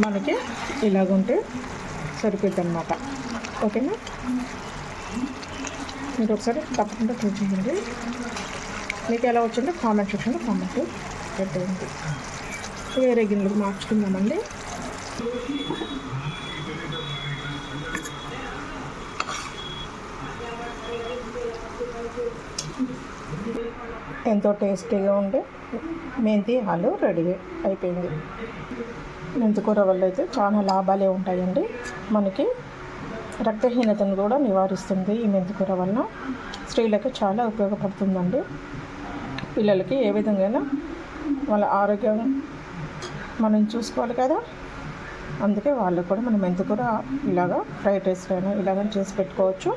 మనకి ఇలాగుంటే సరిపోద్ది అన్నమాట. ఓకేనా, మీరు ఒకసారి తప్పకుండా ట్రై చేయండి. మీకు ఎలా వచ్చిందో కామెంట్ సెక్షన్లో కామెంట్ పెట్టేయండి. వేరే గిన్నెలకు మార్చుకుందామండి. ఎంతో టేస్టీగా ఉండే మెంతి ఆలు రెడీ అయిపోయింది. మెంతికూర వల్ల అయితే చాలా లాభాలే ఉంటాయండి. మనకి రక్తహీనతను కూడా నివారిస్తుంది ఈ మెంతికూర వలన. స్త్రీలకు చాలా ఉపయోగపడుతుందండి. పిల్లలకి ఏ విధంగా వాళ్ళ ఆరోగ్యం మనం చూసుకోవాలి కదా, అందుకే వాళ్ళు కూడా మనం మెంతికూర ఇలాగా ఫ్రైడ్ రైస్ అయినా ఇలాగ చేసి పెట్టుకోవచ్చు.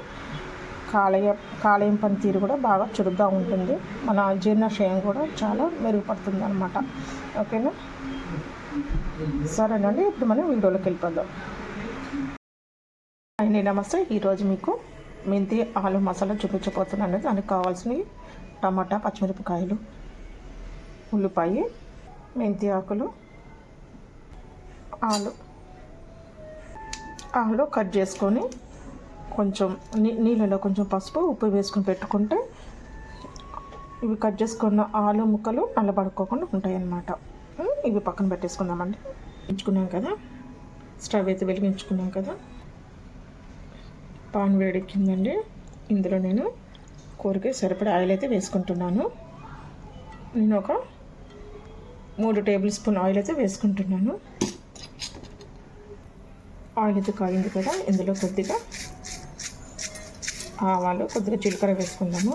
కాలేయం పనితీరు కూడా బాగా చురుగ్గా ఉంటుంది. మన జీర్ణాశయం కూడా చాలా మెరుగుపడుతుంది అన్నమాట. ఓకేనా, సరేనండి. ఇప్పుడు మనం వీడియోలోకి వెళ్ళిపోదాం. అండి నమస్తే. ఈరోజు మీకు మెంతి ఆలు మసాలా చూపించబోతున్నాను. దానికి కావాల్సినవి టమాటా, పచ్చిమిరపకాయలు, ఉల్లిపాయ, మెంతి ఆకులు, ఆలు కట్ చేసుకొని కొంచెం నీళ్ళలో కొంచెం పసుపు, ఉప్పు వేసుకొని పెట్టుకుంటే ఇవి కట్ చేసుకున్న ఆలు ముక్కలు నల్లబడుకోకుండా ఉంటాయి అన్నమాట. ఇవి పక్కన పెట్టేసుకుందామండి. వెలిగించుకున్నాం కదా, స్టవ్ అయితే వెలిగించుకున్నాం కదా, పాన్ వేడెక్కిందండి. ఇందులో నేను కూరకి సరిపడా ఆయిల్ అయితే వేసుకుంటున్నాను. నేను ఒక 3 టేబుల్ స్పూన్ ఆయిల్ అయితే వేసుకుంటున్నాను. ఆయిల్ అయితే కాగింది కదా, ఇందులో కొద్దిగా ఆవాలు, కొద్దిగా జీలకర్ర వేసుకుందాము.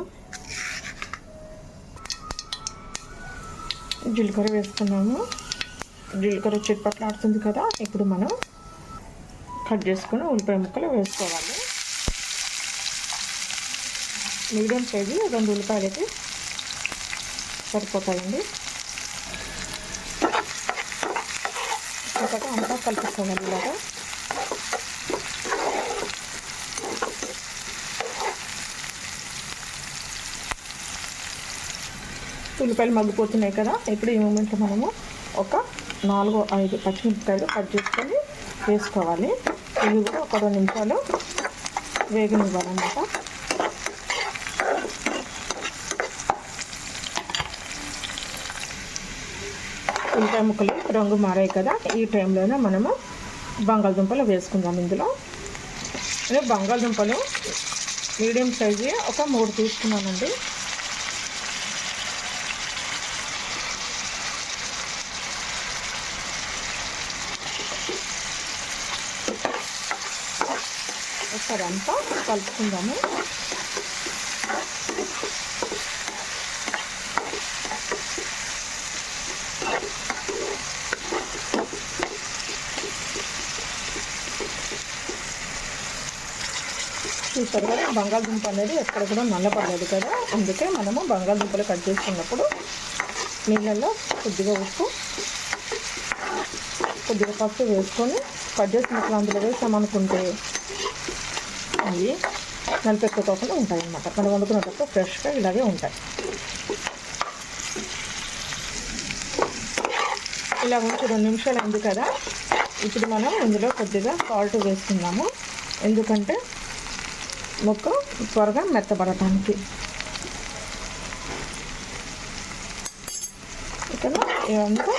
జీలకర్ర వేసుకున్నాము. జీలకర్ర చిట్పట్లాడుతుంది కదా, ఇప్పుడు మనం కట్ చేసుకుని ఉల్లిపాయ ముక్కలు వేసుకోవాలి. మీడియం సైజు 2 ఉల్లిపాయలు అయితే సరిపోతాయండి. ఒకటి అంతా కలుపుకోవాలి ఇలాగా. ఉల్లిపాయలు మగ్గిపోతున్నాయి కదా, ఇప్పుడు ఈ మూమెంట్లో మనము ఒక 4-5 పచ్చిమిరపకాయలు కట్ చేసుకొని వేసుకోవాలి. ఇవి కూడా ఒక 2 నిమిషాలు వేగనివ్వాలన్నమాట. ఉల్లిపాయ ముక్కలు రంగు మారాయి కదా, ఈ టైంలోనే మనము బంగాళదుంపలు వేసుకుందాం. ఇందులో నేను బంగాళదుంపలు మీడియం సైజు ఒక 3 తీసుకున్నానండి. ఒకసారి అంతా కలుపుకుందాము. చూస్తారు కదా, బంగాళదుంప అనేది ఎక్కడ కూడా నల్లపడలేదు కదా, అందుకే మనము బంగాళదుంపలు కట్ చేసుకున్నప్పుడు నీళ్ళల్లో కొద్దిగా ఉప్పు, కొద్దిగా పసుపు వేసుకొని కట్ చేసినప్పుడు అందులో వేసామనుకుంటే అవి నలిపెట్టుకోకుండా ఉంటాయి అన్నమాట. మనం వండుకునేటప్పుడు ఫ్రెష్గా ఇలాగే ఉంటాయి. ఇలా ఉంచి 2 నిమిషాలు అయింది కదా, ఇప్పుడు మనం ఇందులో కొద్దిగా సాల్ట్ వేసుకుందాము. ఎందుకంటే ముక్క త్వరగా మెత్తబడటానికి. ఓకేనా, ఇదంతా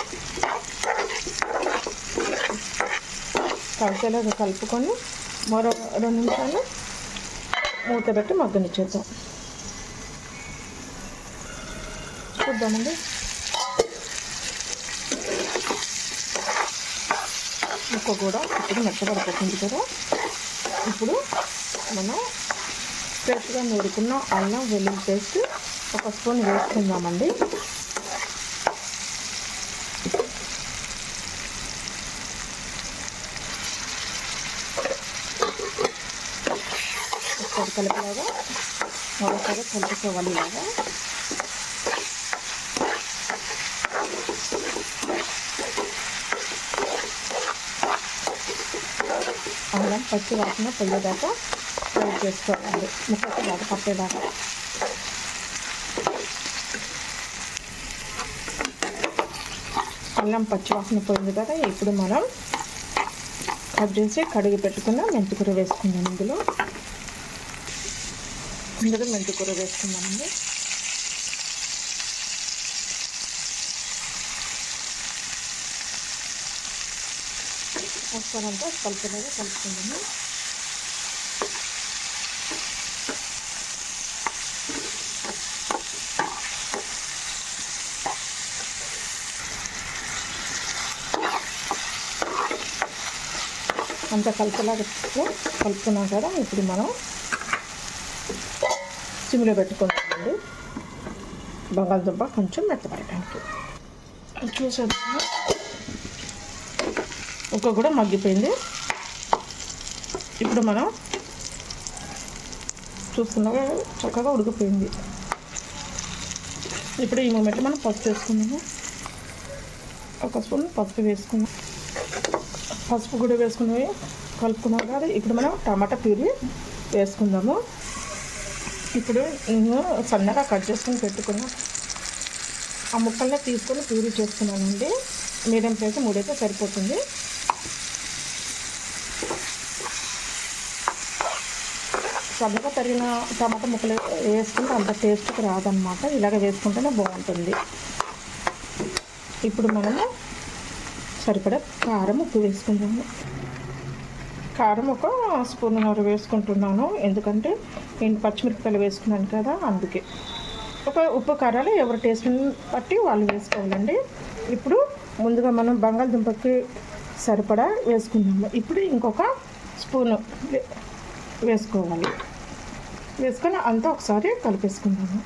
కలిసేలాగా కలుపుకొని మరో 2 నిమిషాలు మూత పెట్టి మగ్గనిచ్చేద్దాం. చూద్దామండి. ముక్క కూడా ఇప్పుడు మెత్తబడిపోతుంది కదా, ఇప్పుడు మనం ఫ్రెష్గా నూరుకున్న అల్లం వెల్లుల్లి పేస్ట్ 1 స్పూన్ వేసుకుందామండి. ఒకసారి కలిపేలాగా మరోసారి కలుపుకోవాలి. ఇలాగా అల్లం పచ్చి వాసన పోయేదాకా ఫ్రై చేసుకోవాలి, ముక్కకి బాగా పట్టేదాకా. అల్లం పచ్చి వాసన పోయింది కదా, ఇప్పుడు మనం కట్ చేసి కడిగి పెట్టుకున్న మెంతికూర వేసుకుందాం. ఇందులో మెంతికూర వేసుకుందామండి. ఒకసారంతా కలుపుకుందాము. అంతా కలుపుకున్నాం కదా. ఇప్పుడు మనం సిమ్లో పెట్టుకుంటామండి బంగాళదుంప కొంచెం మెత్తపడటానికి. చూసేద్దాము. ఉక్క కూడా మగ్గిపోయింది. ఇప్పుడు మనం చూసుకున్నాక చక్కగా ఉడికిపోయింది. ఇప్పుడు ఈ మూమెంట్లో మనం పసుపు వేసుకున్నాము. ఒక స్పూన్ పసుపు వేసుకున్నాం. పసుపు కూడా వేసుకున్నవి కలుపుకున్నాం కదా. ఇప్పుడు మనం టమాటా ప్యూరీ వేసుకుందాము. ఇప్పుడు నేను సన్నగా కట్ చేసుకొని పెట్టుకున్నా ఆ ముక్కల్ని తీసుకొని ప్యూరీ చేసుకున్నానండి. మీడియం సైజు 3 అయితే సరిపోతుంది. సన్నగా తరిగిన టమాటా ముక్కలు వేసుకుంటే అంత టేస్ట్కి రాదనమాట. ఇలాగ వేసుకుంటేనే బాగుంటుంది. ఇప్పుడు మనము సరిపడా కారం, ఉప్పు వేసుకుందాము. కారం ఒక స్పూన్నర వేసుకుంటున్నాను, ఎందుకంటే నేను పచ్చిమిరపకాయలు వేసుకున్నాను కదా, అందుకే. ఒక ఉప్పు కారాలు ఎవరి టేస్ట్ని బట్టి వాళ్ళు వేసుకోవాలండి. ఇప్పుడు ముందుగా మనం బంగాళదుంపకి సరిపడా వేసుకున్నాము. ఇప్పుడు ఇంకొక స్పూను వేసుకోవాలి. వేసుకొని అంతా ఒకసారి కలిపేసుకుందాము.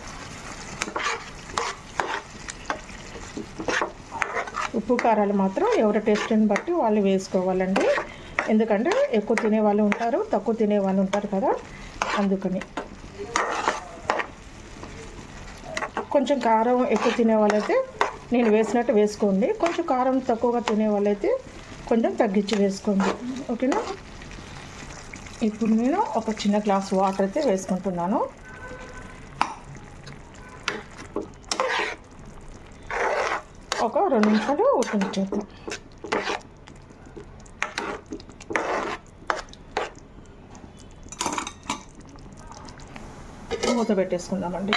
ఉప్పు కారాలు మాత్రం ఎవరి టేస్ట్ని బట్టి వాళ్ళు వేసుకోవాలండి. ఎందుకంటే ఎక్కువ తినేవాళ్ళు ఉంటారు, తక్కువ తినేవాళ్ళు ఉంటారు కదా, అందుకని. కొంచెం కారం ఎక్కువ తినేవాళ్ళైతే నేను వేసినట్టు వేసుకోండి. కొంచెం కారం తక్కువగా తినేవాళ్ళైతే కొంచెం తగ్గించి వేసుకోండి, ఓకేనా. ఇప్పుడు నేను ఒక చిన్న గ్లాస్ వాటర్ అయితే వేసుకుంటున్నాను. ఒక 2 నిమిషాలు ఉడికించేద్దాం. మూత పెట్టేసుకుందామండి.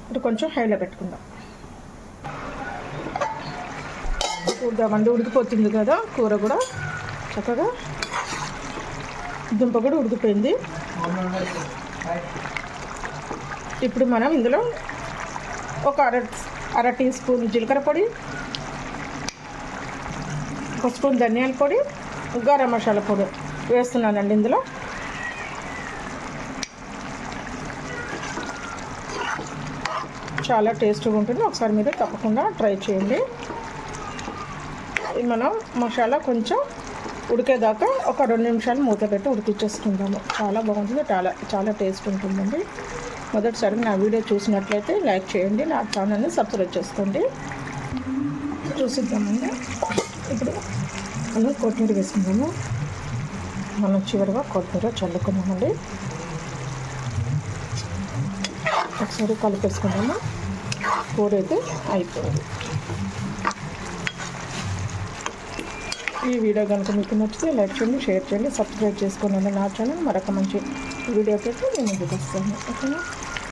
ఇప్పుడు కొంచెం హైలో పెట్టుకుందాం. చూద్దామండి, ఉడికిపోతుంది కదా కూర కూడా చక్కగా. దుంప కూడా ఉడికిపోయింది. ఇప్పుడు మనం ఇందులో ఒక అర టీ స్పూన్ జీలకర్ర పొడి, 1 స్పూన్ ధనియాల పొడి, గరం మసాలా పొడి వేస్తున్నానండి ఇందులో. చాలా టేస్ట్గా ఉంటుంది. ఒకసారి మీరు తప్పకుండా ట్రై చేయండి. మనం మసాలా కొంచెం ఉడికేదాకా ఒక 2 నిమిషాలు మూత పెట్టి ఉడికిచ్చేసుకుందాము. చాలా బాగుంటుంది, చాలా టేస్ట్ ఉంటుందండి. మొదటిసారి నా వీడియో చూసినట్లయితే లైక్ చేయండి, నా ఛానల్ని సబ్స్క్రైబ్ చేసుకోండి. చూసిద్దామండి. ఇప్పుడు మనం కొత్తిమీర వేసుకుందాము. మనం చివరిగా కొత్తిమీర చల్లుకుందామండి. ఒకసారి కలిపేసుకుందాము. కూర అయితే అయిపోయింది. ఈ వీడియో కనుక మీకు నచ్చితే లైక్ చేయండి, షేర్ చేయండి, సబ్స్క్రైబ్ చేసుకోండి నా ఛానల్. మరొక మంచి వీడియోకి అయితే నేను ముందుకు వస్తాను, ఓకేనా.